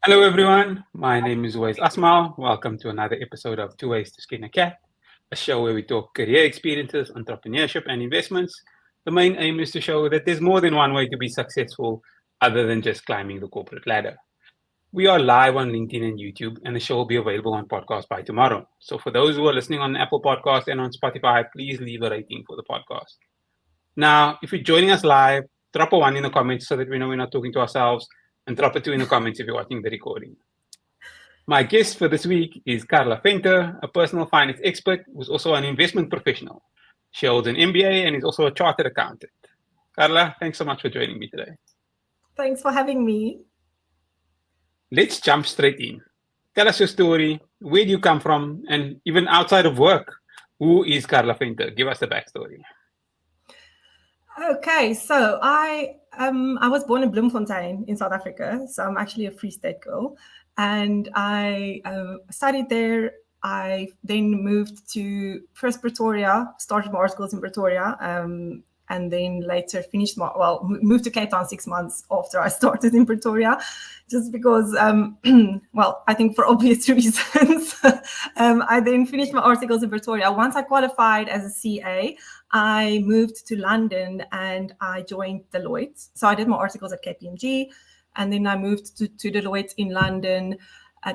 Hello, everyone. My name is Tooways Asmal. Welcome to another episode of Tooways to Skin a Cat, a show where we talk career experiences, entrepreneurship, and investments. The main aim is to show that there's more than one way to be successful other than just climbing the corporate ladder. We are live on LinkedIn and YouTube, and the show will be available on podcast by tomorrow. So, for those who are listening on Apple Podcast and on Spotify, please leave a rating for the podcast. Now, if you're joining us live, drop a one in the comments so that we know we're not talking to ourselves, and drop a two in the comments if you're watching the recording. My guest for this week is Carla Venter, a personal finance expert who's also an investment professional. She holds an MBA and is also a chartered accountant. Carla, thanks so much for joining me today. Thanks for having me. Let's jump straight in. Tell us your story. Where do you come from? And even outside of work, who is Carla Venter? Give us the backstory. Okay, so I was born in Bloemfontein in South Africa, so I'm actually a Free State girl, and I studied there. I then moved to first Pretoria, started my articles in Pretoria, and then later moved to Cape Town 6 months after I started in Pretoria, just because, I think for obvious reasons. I then finished my articles in Pretoria. Once I qualified as a CA, I moved to London and I joined Deloitte. So I did my articles at KPMG, and then I moved to Deloitte in London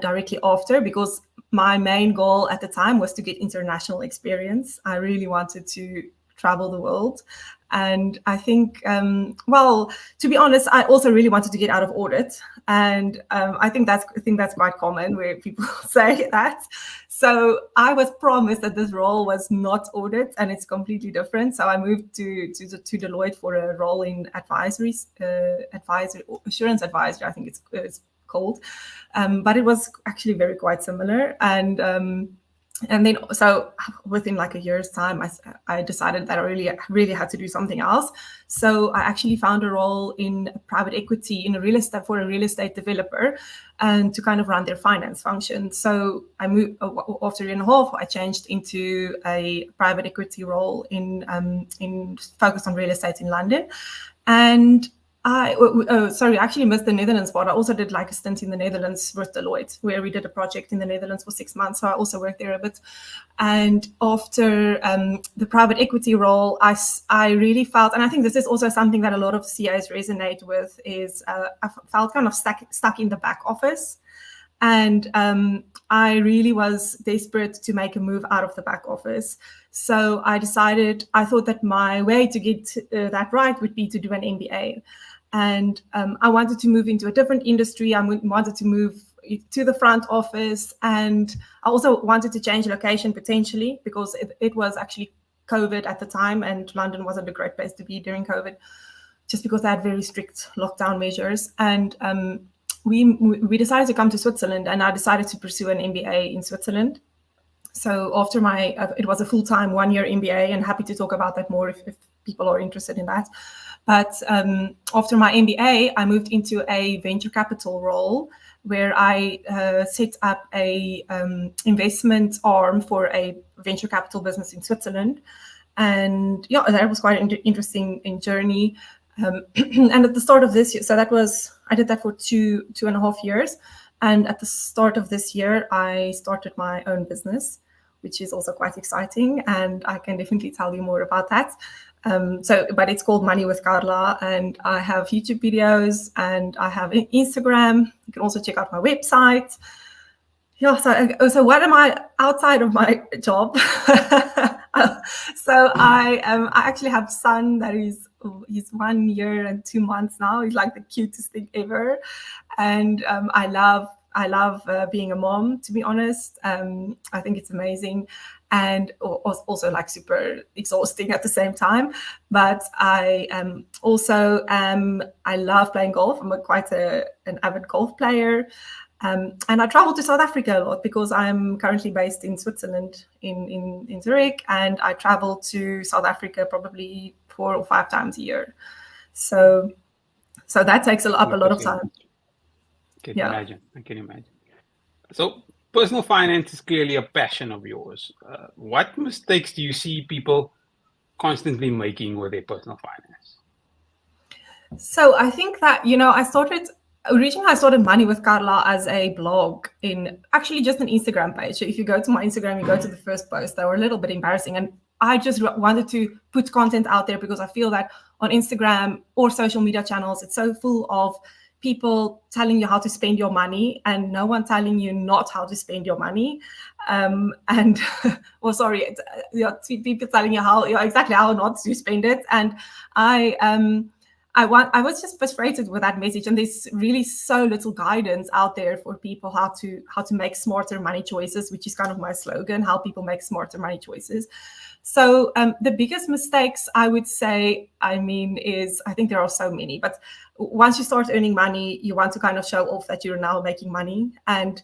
directly after, because my main goal at the time was to get international experience. I really wanted to travel the world. And I think, to be honest, I also really wanted to get out of audit. And I think that's quite common where people say that. So I was promised that this role was not audit and it's completely different. So I moved to Deloitte for a role in advisory, assurance advisory, I think it's called. But it was actually quite similar. And then, so within like a year's time, I decided that I really had to do something else. So I actually found a role in private equity in a real estate developer, and to kind of run their finance function. So I moved after a year and a half. I changed into a private equity role in focused on real estate in London, and I actually missed the Netherlands part. I also did like a stint in the Netherlands with Deloitte, where we did a project in the Netherlands for 6 months. So I also worked there a bit. And after the private equity role, I really felt, and I think this is also something that a lot of CAs resonate with, is I felt kind of stuck in the back office. And I really was desperate to make a move out of the back office. So I thought that my way to get that right would be to do an MBA. And I wanted to move into a different industry. I wanted to move to the front office. And I also wanted to change location potentially, because it was actually COVID at the time, and London wasn't a great place to be during COVID, just because they had very strict lockdown measures. And we decided to come to Switzerland, and I decided to pursue an MBA in Switzerland. So after it was a full-time 1-year MBA, and happy to talk about that more if people are interested in that. But after my MBA, I moved into a venture capital role, where I set up a investment arm for a venture capital business in Switzerland. And yeah, that was quite an interesting journey. And at the start of this year, I did that for two and a half years. And at the start of this year, I started my own business, which is also quite exciting. And I can definitely tell you more about that. But it's called Money with Carla, and I have YouTube videos and I have Instagram. You can also check out my website. Yeah, so what am I outside of my job? So I actually have a son that he's 1 year and 2 months now. He's like the cutest thing ever. And I love being a mom, to be honest. I think it's amazing, and also like super exhausting at the same time. But I love playing golf. I'm quite an avid golf player. And I travel to South Africa a lot, because I'm currently based in Switzerland, in Zurich, and I travel to South Africa probably 4 or 5 times a year. So that takes up a lot of time. I can imagine. So personal finance is clearly a passion of yours. What mistakes do you see people constantly making with their personal finance? So I think that, I started Originally, I started Money with Carla as a blog in actually just an Instagram page. So if you go to my Instagram, you go to the first post, they were a little bit embarrassing. And I just wanted to put content out there because I feel that on Instagram or social media channels, it's so full of people telling you how to spend your money and no one telling you not how to spend your money. People telling you exactly how not to spend it. And I was just frustrated with that message, and there's really so little guidance out there for people how to make smarter money choices, which is kind of my slogan: how people make smarter money choices. So the biggest mistakes I would say, I think there are so many, but once you start earning money, you want to kind of show off that you're now making money. And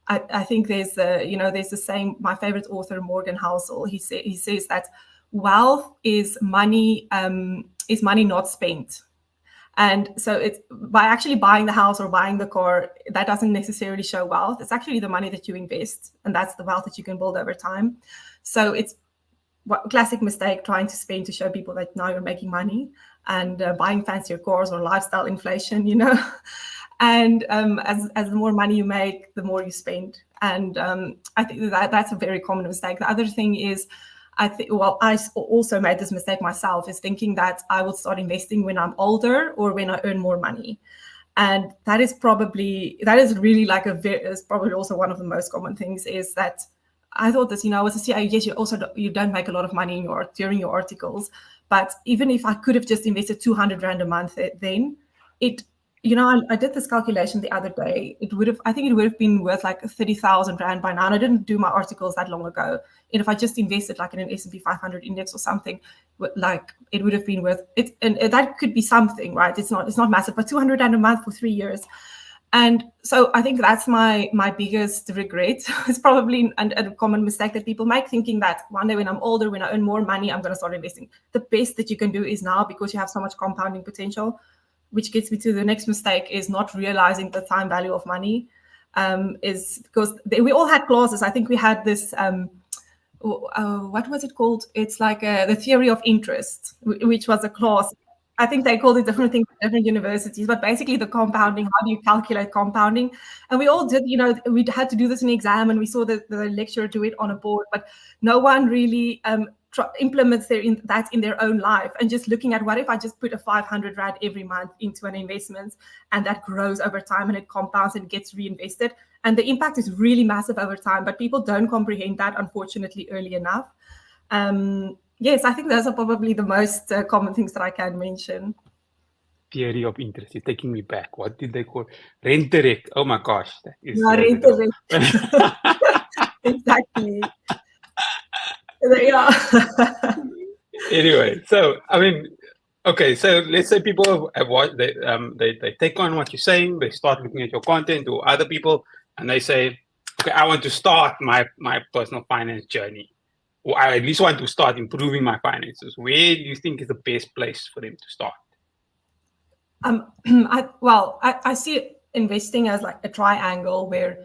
I think there's the same. My favorite author, Morgan Housel, he says that wealth is money not spent. And so it's by actually buying the house or buying the car, that doesn't necessarily show wealth. It's actually the money that you invest, and that's the wealth that you can build over time. So it's classic mistake trying to spend to show people that now you're making money, and buying fancier cars or lifestyle inflation, And as the more money you make, the more you spend. And I think that's a very common mistake. The other thing is, I also made this mistake myself, is thinking that I will start investing when I'm older or when I earn more money. And that is probably also one of the most common things, is that I thought this, as a CA, yes, you don't make a lot of money during your articles, but even if I could have just invested 200 Rand a month, then I did this calculation the other day. I think it would have been worth like 30,000 Rand by now. And I didn't do my articles that long ago. And if I just invested like in an S&P 500 index or something, like it would have been worth it. And that could be something, right? It's not massive, but 200 Rand a month for 3 years. And so I think that's my biggest regret. It's probably a common mistake that people make, thinking that one day when I'm older, when I earn more money, I'm going to start investing. The best that you can do is now, because you have so much compounding potential. Which gets me to the next mistake, is not realizing the time value of money. Is because we all had classes. I think we had this, what was it called? It's like the theory of interest, which was a class. I think they called it different things at different universities, but basically the compounding, how do you calculate compounding? And we all did, we had to do this in the exam, and we saw the lecturer do it on a board, but no one really implements that in their own life. And just looking at, what if I just put a 500 Rand every month into an investment, and that grows over time and it compounds and gets reinvested, and the impact is really massive over time, but people don't comprehend that, unfortunately, early enough. Yes, I think those are probably the most common things that I can mention. Theory of interest. You're taking me back. What did they call rent direct? Oh my gosh, that is rent direct. Exactly. Yeah. Anyway, so okay. So let's say people have watched. They take on what you're saying. They start looking at your content, or other people, and they say, "Okay, I want to start my personal finance journey, or I at least want to start improving my finances." Where do you think is the best place for them to start? I see investing as like a triangle, where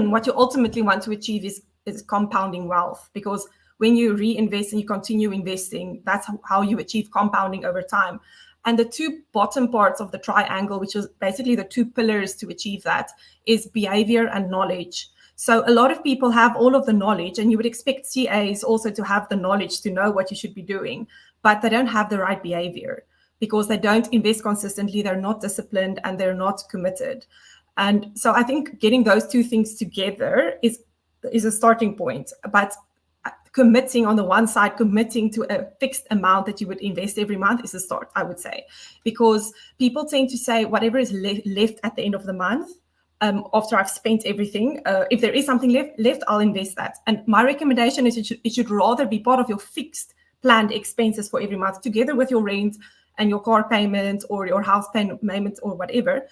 what you ultimately want to achieve is compounding wealth, because when you reinvest and you continue investing, that's how you achieve compounding over time. And the two bottom parts of the triangle, which is basically the two pillars to achieve that, is behavior and knowledge. So a lot of people have all of the knowledge, and you would expect CAs also to have the knowledge to know what you should be doing, but they don't have the right behavior, because they don't invest consistently, they're not disciplined, and they're not committed. And so I think getting those two things together is a starting point. But committing on the one side, committing to a fixed amount that you would invest every month is a start, I would say, because people tend to say whatever is left at the end of the month, after I've spent everything, if there is something left, I'll invest that. And my recommendation is it should rather be part of your fixed planned expenses for every month, together with your rent and your car payment or your house payment or whatever.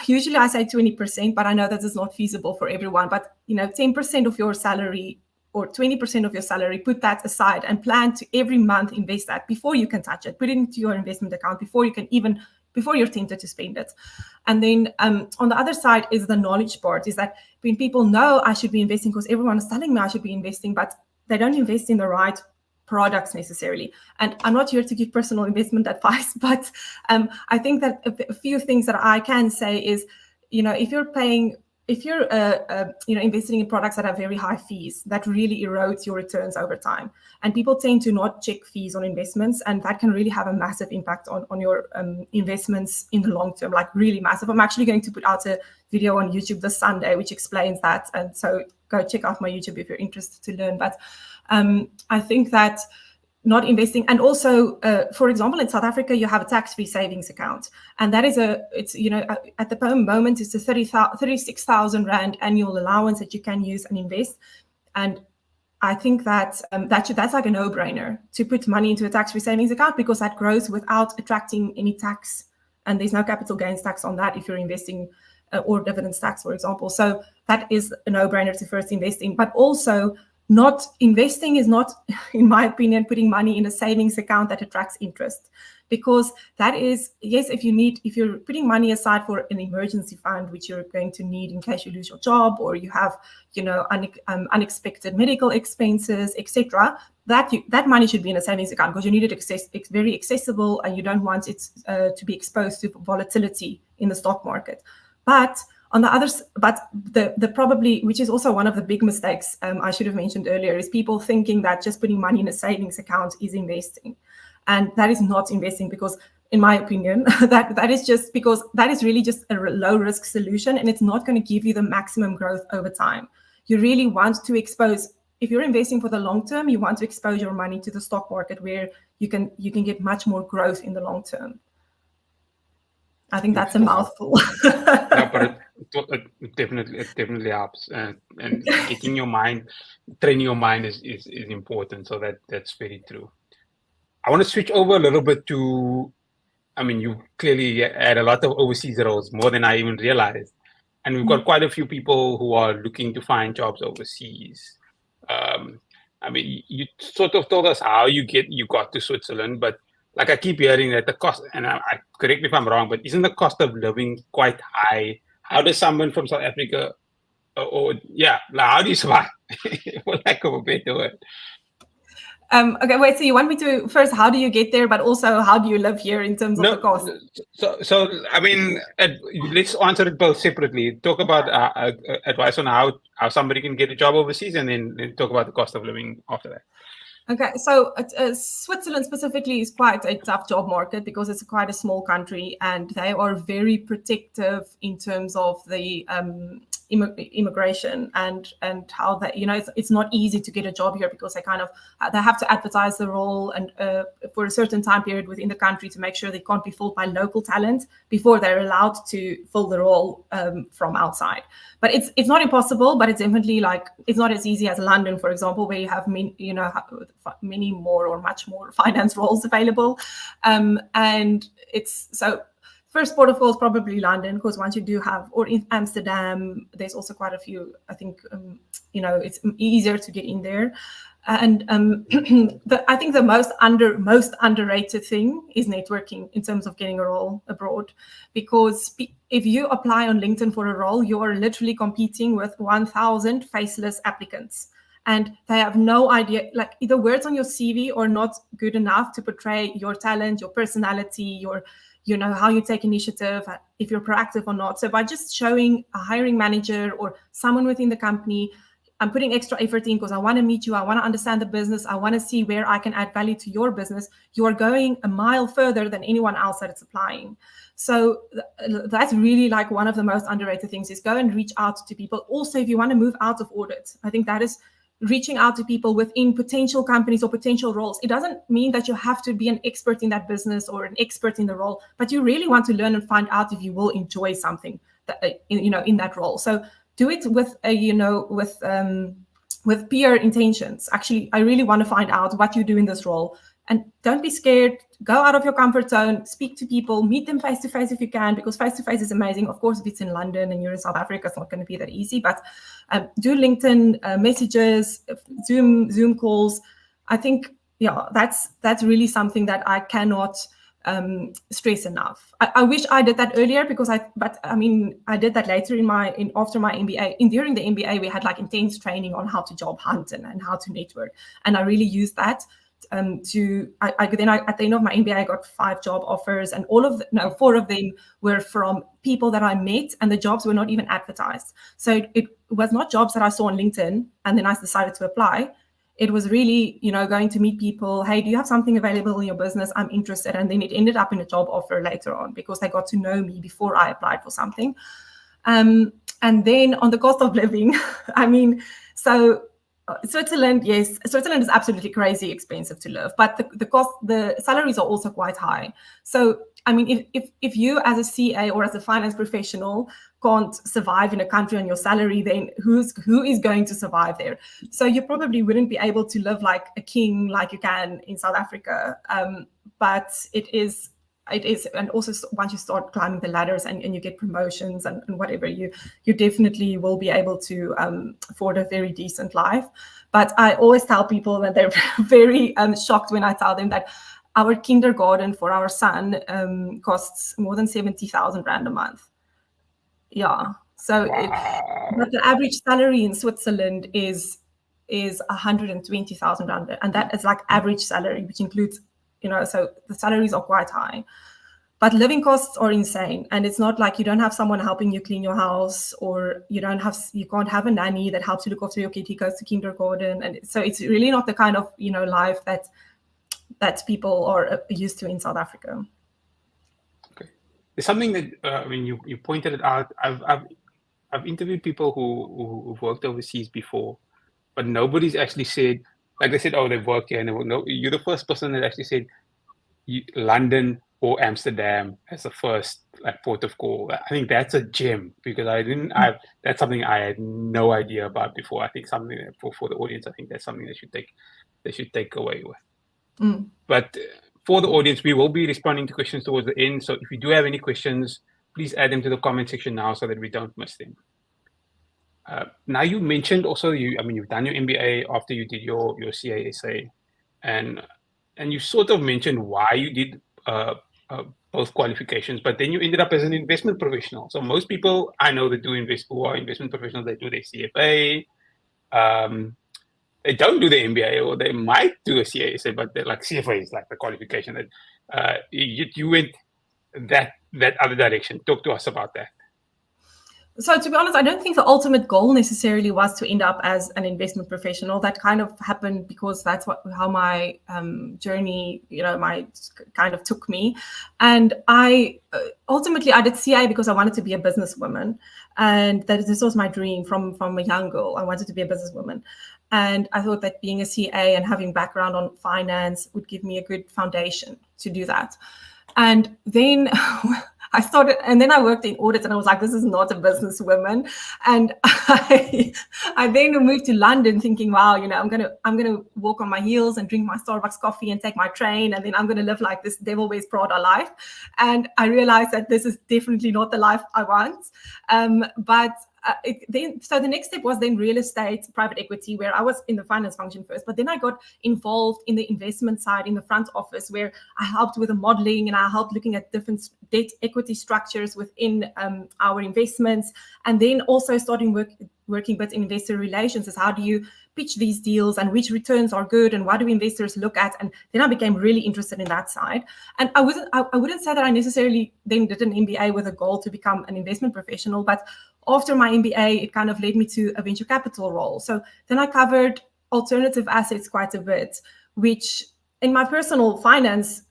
Usually I say 20%, but I know that is not feasible for everyone. But 10% of your salary or 20% of your salary, put that aside and plan to every month invest that before you can touch it. Put it into your investment account before you're tempted to spend it. And then on the other side is the knowledge part, is that when people know I should be investing because everyone is telling me I should be investing, but they don't invest in the right products necessarily. And I'm not here to give personal investment advice, but I think that a few things that I can say is, if you're investing in products that have very high fees, that really erodes your returns over time. And people tend to not check fees on investments, and that can really have a massive impact on your investments in the long term, like really massive. I'm actually going to put out a video on YouTube this Sunday which explains that, and so go check out my YouTube if you're interested to learn. But I think that not investing, and also, for example, in South Africa, you have a tax-free savings account, and that is at the moment, it's a 36,000 Rand annual allowance that you can use and invest. And I think that that's like a no-brainer to put money into a tax-free savings account, because that grows without attracting any tax, and there's no capital gains tax on that if you're investing, or dividends tax, for example. So that is a no-brainer to first invest in. But also, not investing is not, in my opinion, putting money in a savings account that attracts interest, because that is, yes, if you're putting money aside for an emergency fund, which you're going to need in case you lose your job, or you have, unexpected medical expenses, etc., that money should be in a savings account, because you need it it's very accessible, and you don't want it to be exposed to volatility in the stock market. But on the others, the probably, which is also one of the big mistakes I should have mentioned earlier, is people thinking that just putting money in a savings account is investing, and that is not investing, because in my opinion, that is just because that is really just a low risk solution, and it's not going to give you the maximum growth over time. You really want to expose, if you're investing for the long term, you want to expose your money to the stock market, where you can get much more growth in the long term. I think that's a mouthful. Yeah, but it definitely helps, and training your mind is important. So that's very true. I want to switch over a little bit to, you clearly had a lot of overseas roles, more than I even realized, and we've got quite a few people who are looking to find jobs overseas. You sort of told us how you got to Switzerland, but like I keep hearing that the cost, and I correct me if I'm wrong, but isn't the cost of living quite high? How does someone from South Africa, how do you survive, for lack of a better word? Okay, wait, so you want me to first, how do you get there, but also how do you live here in terms of the cost? So let's answer it both separately. Talk about advice on how somebody can get a job overseas, and then talk about the cost of living after that. Okay, so Switzerland specifically is quite a tough job market, because it's quite a small country, and they are very protective in terms of the immigration and how that, it's not easy to get a job here, because they have to advertise the role and for a certain time period within the country to make sure they can't be filled by local talent before they're allowed to fill the role from outside. But it's not impossible, but it's definitely it's not as easy as London, for example, where you have many more or much more finance roles available, and it's so. First port of call is probably London, because once you do have, or in Amsterdam, there's also quite a few. I think it's easier to get in there, and I think the most underrated thing is networking in terms of getting a role abroad, because if you apply on LinkedIn for a role, you are literally competing with 1,000 faceless applicants. And they have no idea, the words on your CV are not good enough to portray your talent, your personality, how you take initiative, if you're proactive or not. So by just showing a hiring manager or someone within the company, I'm putting extra effort in because I want to meet you, I want to understand the business, I want to see where I can add value to your business, you are going a mile further than anyone else that is applying. So that's really one of the most underrated things, is go and reach out to people. Also, if you want to move out of audit, I think that is reaching out to people within potential companies or potential roles. It doesn't mean that you have to be an expert in that business or an expert in the role, but you really want to learn and find out if you will enjoy something that, in that role. So do it with peer intentions. Actually, I really want to find out what you do in this role, and don't be scared. Go out of your comfort zone, speak to people, meet them face to face if you can, because face to face is amazing. Of course, if it's in London and you're in South Africa, it's not going to be that easy, but do LinkedIn messages, Zoom calls. I think, that's really something that I cannot stress enough. I wish I did that earlier, because I did that later after my MBA. During the MBA, we had intense training on how to job hunt and how to network, and I really used that At the end of my MBA, I got 5 job offers, and 4 of them were from people that I met, and the jobs were not even advertised. So it was not jobs that I saw on LinkedIn and then I decided to apply. It was really, going to meet people. Hey, do you have something available in your business? I'm interested. And then it ended up in a job offer later on because they got to know me before I applied for something. And then on the cost of living, so Switzerland, yes, Switzerland is absolutely crazy expensive to live, but the salaries are also quite high. So, if you as a CA or as a finance professional can't survive in a country on your salary, then who is going to survive there? So you probably wouldn't be able to live like a king like you can in South Africa. But it is, and also once you start climbing the ladders and you get promotions and whatever, you definitely will be able to afford a very decent life. But I always tell people that they're very shocked when I tell them that our kindergarten for our son costs more than 70,000 Rand a month. Yeah. So, but the average salary in Switzerland is 120,000 Rand, and that is like average salary, which includes, so the salaries are quite high. But living costs are insane, and it's not like you don't have someone helping you clean your house, or you can't have a nanny that helps you look after your kid who goes to kindergarten, and so it's really not the kind of life that people are used to in South Africa. Okay, there's something that you pointed it out. I've interviewed people who've worked overseas before, but nobody's actually said, like they said, oh, they've worked here, and you're the first person that actually said London or Amsterdam as the first port of call. I think that's a gem, because that's something I had no idea about before. I think something that for the audience, I think that's something they should take away with. But for the audience, we will be responding to questions towards the end. So if you do have any questions, please add them to the comment section now so that we don't miss them. Now, you mentioned also you've done your MBA after you did your CASA, and you sort of mentioned why you did both qualifications, but then you ended up as an investment professional. So most people I know that who are investment professionals, they do their CFA. They don't do the MBA, or they might do a CASA, but they're like CFA is like the qualification. That you went that other direction. Talk to us about that. So to be honest, I don't think the ultimate goal necessarily was to end up as an investment professional. That kind of happened because that's how my journey, kind of took me. And I ultimately I did CA because I wanted to be a businesswoman, and that this was my dream from a young girl. I wanted to be a businesswoman, and I thought that being a CA and having background on finance would give me a good foundation to do that. And then I started, and then I worked in audit, and I was like, this is not a businesswoman. And I then moved to London thinking, wow, I'm gonna walk on my heels and drink my Starbucks coffee and take my train, and then I'm gonna live like this Devil Wears Prada life. And I realized that this is definitely not the life I want. So the next step was then real estate, private equity, where I was in the finance function first, but then I got involved in the investment side in the front office, where I helped with the modeling and I helped looking at different debt equity structures within our investments, and then also starting working with investor relations as how do you pitch these deals and which returns are good and what do investors look at. And then I became really interested in that side. And I wouldn't say that I necessarily then did an MBA with a goal to become an investment professional, but after my MBA, it kind of led me to a venture capital role. So then I covered alternative assets quite a bit, which in my personal finance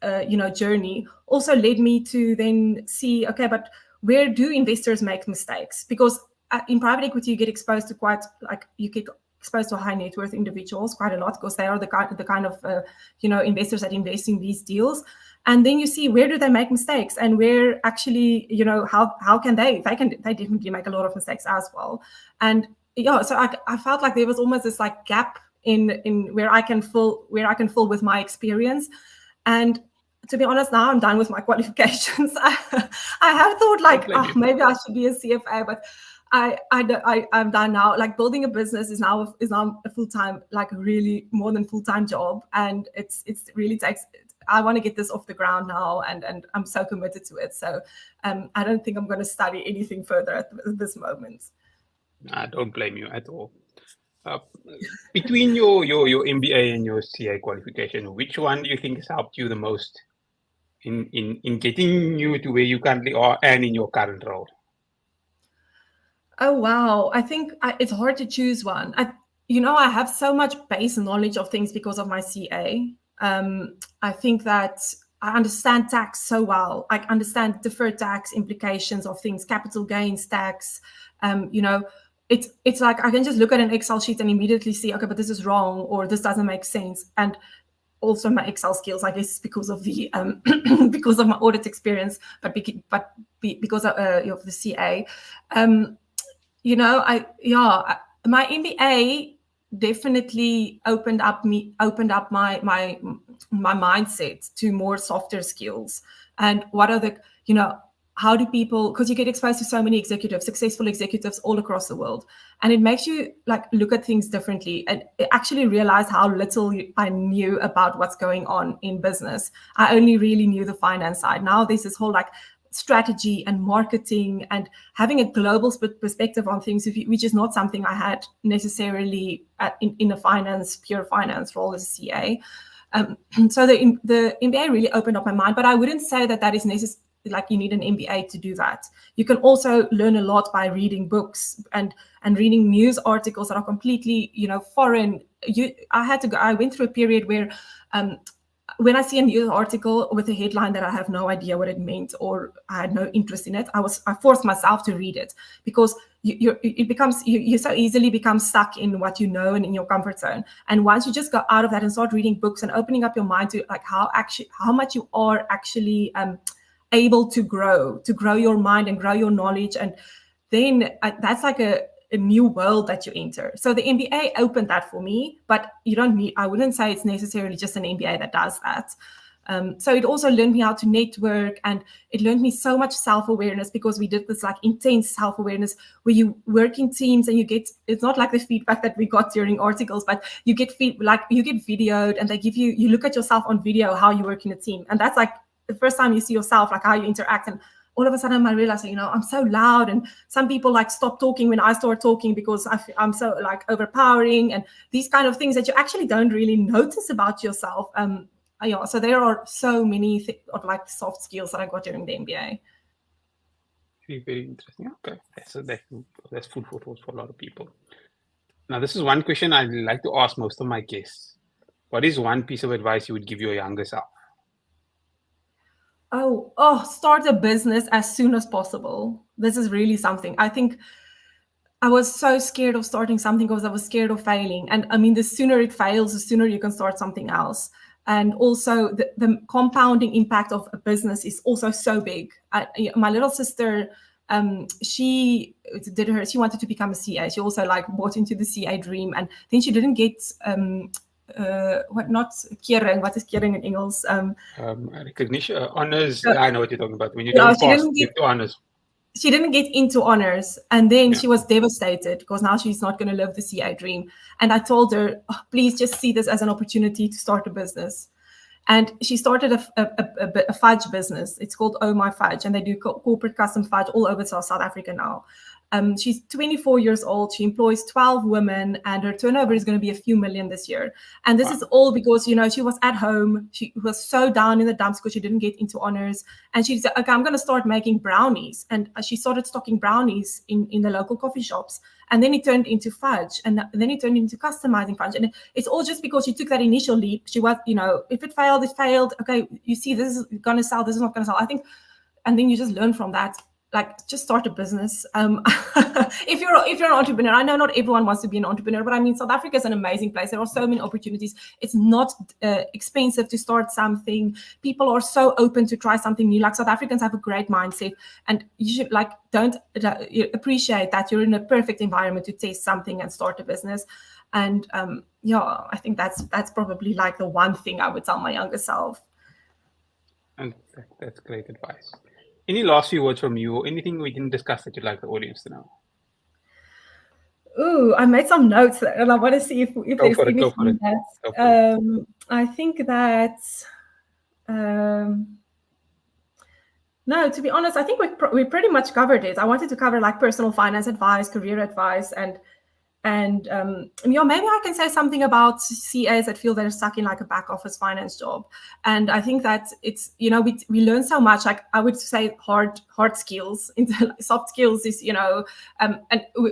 journey also led me to then see, okay, but where do investors make mistakes? Because in private equity, you get exposed to high net worth individuals quite a lot, because they are the kind of investors that invest in these deals. And then you see, where do they make mistakes, and where actually, how can they definitely make a lot of mistakes as well. And so I felt like there was almost this like gap in where I can fill with my experience. And to be honest, now I'm done with my qualifications. I have thought maybe I should be a CFA, but I'm done now. Like, building a business is now a full-time, like really more than full-time job, and it's really takes. I want to get this off the ground now, and I'm so committed to it. So I don't think I'm going to study anything further at this moment. I don't blame you at all. Uh, between your MBA and your CA qualification, which one do you think has helped you the most in getting you to where you currently are and in your current role? Oh wow, I think it's hard to choose one. I have so much base knowledge of things because of my CA. I think that I understand tax so well. I understand deferred tax implications of things, capital gains tax. You know, it's like I can just look at an Excel sheet and immediately see, okay, but this is wrong or this doesn't make sense. And also my Excel skills, I guess, because of the because of my audit experience, but because of the CA. Um, my MBA definitely opened up my mindset to more softer skills. And what are the, how do people, because you get exposed to so many executives, successful executives all across the world, and it makes you like look at things differently and actually realize how little I knew about what's going on in business. I only really knew the finance side. Now there's this whole like strategy and marketing and having a global perspective on things, which is not something I had necessarily in a pure finance role as a CA. So the MBA really opened up my mind, but I wouldn't say that is necessary. Like you need an MBA to do that. You can also learn a lot by reading books and reading news articles that are completely, foreign. I went through a period where when I see a news article with a headline that I have no idea what it meant or I had no interest in it, I forced myself to read it, because you so easily become stuck in what you know and in your comfort zone. And once you just go out of that and start reading books and opening up your mind to like how much you are actually able to grow your mind and grow your knowledge, and then that's like a new world that you enter. So the MBA opened that for me, but I wouldn't say it's necessarily just an MBA that does that. So it also learned me how to network, and it learned me so much self-awareness, because we did this like intense self-awareness where you work in teams and it's not like the feedback that we got during articles, but you get videoed, and they give you look at yourself on video, how you work in a team. And that's like the first time you see yourself, like how you interact. And all of a sudden I realized, I'm so loud, and some people like stop talking when I start talking because I'm so like overpowering, and these kind of things that you actually don't really notice about yourself. So there are so many like soft skills that I got during the MBA. Very, very interesting. Okay, that's food for thought for a lot of people. Now, this is one question I'd like to ask most of my guests. What is one piece of advice you would give your younger self? Start a business as soon as possible. This is really something. I think I was so scared of starting something because I was scared of failing. And I mean, the sooner it fails, the sooner you can start something else. And also the compounding impact of a business is also so big. My little sister, she wanted to become a CA. She also like bought into the CA dream, and then she didn't get what is kering in Engels? Recognition, honors. I know what you're talking about. When you don't pass, get to honors. She didn't get into honors, and then she was devastated because now she's not going to live the CA dream. And I told her, please just see this as an opportunity to start a business. And she started a fudge business. It's called Oh My Fudge, and they do corporate custom fudge all over South Africa now. She's 24 years old. She employs 12 women, and her turnover is going to be a few million this year. And this is all because, she was at home. She was so down in the dumps because she didn't get into honors. And she said, okay, I'm going to start making brownies. And she started stocking brownies in the local coffee shops. And then it turned into fudge, and then it turned into customizing fudge. And it's all just because she took that initial leap. She was, if it failed, it failed. Okay, you see, this is going to sell, this is not going to sell. I think, and then you just learn from that. Like, just start a business. If you're an entrepreneur, I know not everyone wants to be an entrepreneur, but I mean, South Africa is an amazing place. There are so many opportunities. It's not expensive to start something. People are so open to try something new. Like, South Africans have a great mindset, and you should you appreciate that you're in a perfect environment to test something and start a business. And I think that's probably like the one thing I would tell my younger self. And that's great advice. Any last few words from you, or anything we didn't discuss that you'd like the audience to know? Ooh, I made some notes, and I want to see if there's anything that I think that. No, to be honest, I think we pretty much covered it. I wanted to cover like personal finance advice, career advice, and And maybe I can say something about CAs that feel they're stuck in like a back office finance job. And I think that it's, we learn so much. Like I would say hard skills, soft skills is, and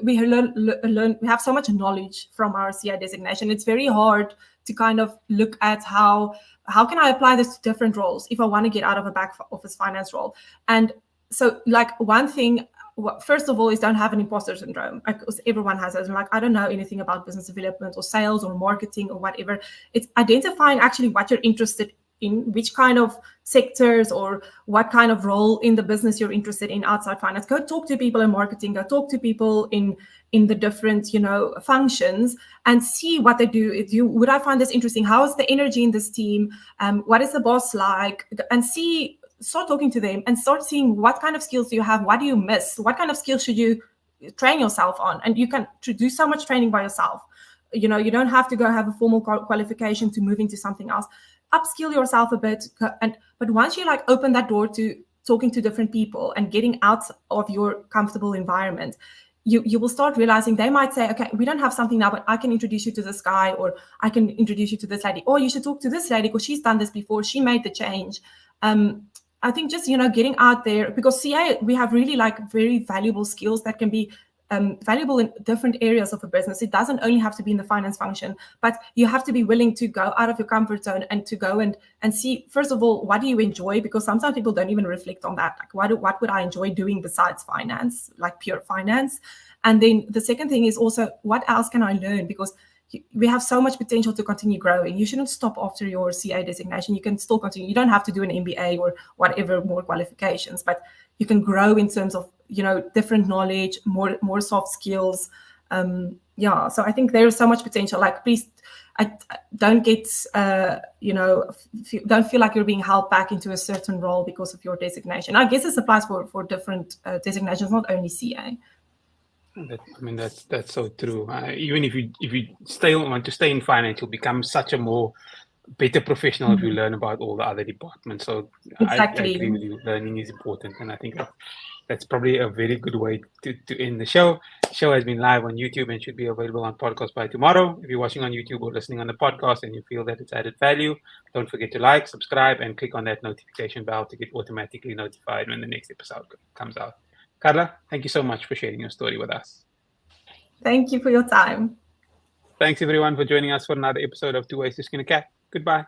we learn, we have so much knowledge from our CA designation. It's very hard to kind of look at how can I apply this to different roles if I want to get out of a back office finance role. And so like one thing, first of all, is don't have an imposter syndrome, because everyone has it. Like, I don't know anything about business development or sales or marketing or whatever. It's identifying actually what you're interested in, which kind of sectors or what kind of role in the business you're interested in outside finance. Go talk to people in marketing, go talk to people in the different, functions, and see what they do. Would I find this interesting? How is the energy in this team? What is the boss like? And start talking to them and start seeing what kind of skills do you have, what do you miss, what kind of skills should you train yourself on. And you can do so much training by yourself. You don't have to go have a formal qualification to move into something else. Upskill yourself a bit, but once you like open that door to talking to different people and getting out of your comfortable environment, you will start realizing they might say, okay, we don't have something now, but I can introduce you to this guy, or I can introduce you to this lady, or you should talk to this lady because she's done this before, she made the change. I think just, getting out there, because CA, we have really like very valuable skills that can be valuable in different areas of a business. It doesn't only have to be in the finance function, but you have to be willing to go out of your comfort zone and to go and see, first of all, what do you enjoy? Because sometimes people don't even reflect on that. Like, what would I enjoy doing besides finance, like pure finance? And then the second thing is also, what else can I learn? Because we have so much potential to continue growing. You shouldn't stop after your CA designation. You can still continue. You don't have to do an MBA or whatever more qualifications, but you can grow in terms of, different knowledge, more soft skills. So I think there is so much potential. Like, please, don't get, don't feel like you're being held back into a certain role because of your designation. I guess this applies for different designations, not only CA. That's so true. Even if you want to stay in finance, you'll become such a more better professional if you learn about all the other departments. So exactly. I agree with you. Learning is important, and I think that's probably a very good way to end the show. The show has been live on YouTube and should be available on podcast by tomorrow. If you're watching on YouTube or listening on the podcast and you feel that it's added value, don't forget to like, subscribe, and click on that notification bell to get automatically notified when the next episode comes out. Carla, thank you so much for sharing your story with us. Thank you for your time. Thanks everyone for joining us for another episode of Two Ways to Skin a Cat. Goodbye.